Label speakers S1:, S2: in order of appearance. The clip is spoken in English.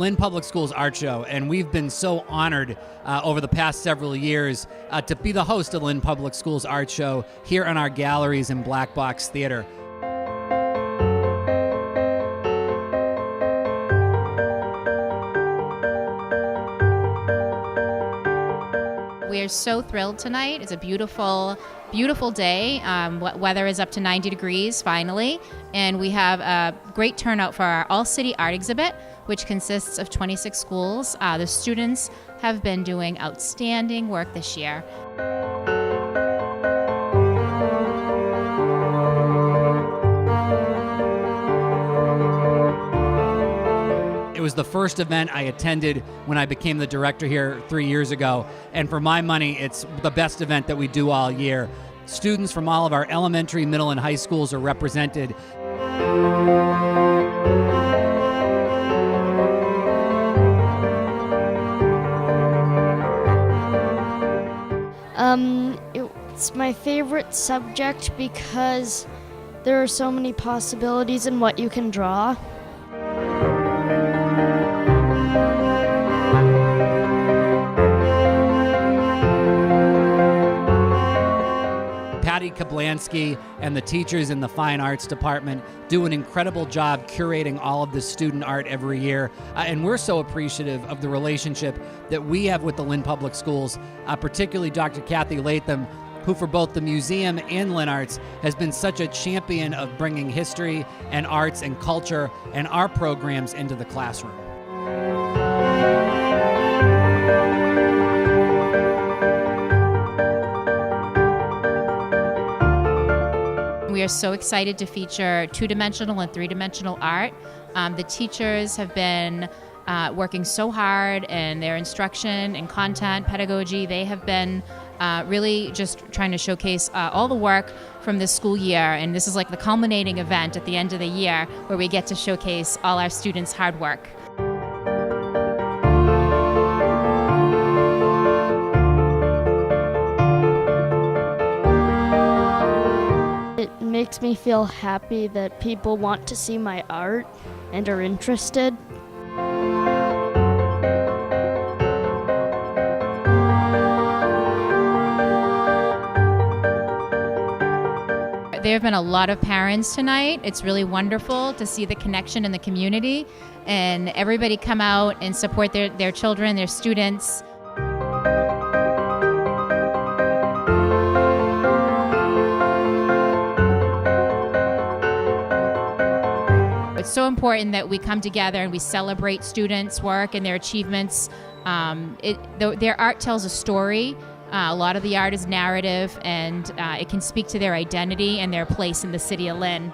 S1: Lynn Public Schools Art Show, and we've been so honored over the past several years to be the host of Lynn Public Schools Art Show here in our galleries in Black Box Theater.
S2: We are so thrilled tonight. It's a beautiful, beautiful day. Weather is up to 90 degrees finally, and we have a great turnout for our all-city art exhibit, which consists of 26 schools. The students have been doing outstanding work this year.
S1: It was the first event I attended when I became the director here 3 years ago, and for my money, it's the best event that we do all year. Students from all of our elementary, middle, and high schools are represented.
S3: It's my favorite subject because there are so many possibilities in what you can draw.
S1: Patty Kablansky and the teachers in the Fine Arts Department do an incredible job curating all of this student art every year, and we're so appreciative of the relationship that we have with the Lynn Public Schools, particularly Dr. Kathy Latham, who for both the museum and LynnArts has been such a champion of bringing history and arts and culture and our programs into the classroom.
S2: We are so excited to feature two-dimensional and three-dimensional art. The teachers have been working so hard in their instruction and content, pedagogy. They have been really just trying to showcase all the work from this school year, and this is like the culminating event at the end of the year where we get to showcase all our students' hard work.
S3: It makes me feel happy that people want to see my art and are interested.
S2: There have been a lot of parents tonight. It's really wonderful to see the connection in the community and everybody come out and support their children, their students. It's so important that we come together and we celebrate students' work and their achievements. Their art tells a story. A lot of the art is narrative, and it can speak to their identity and their place in the city of Lynn.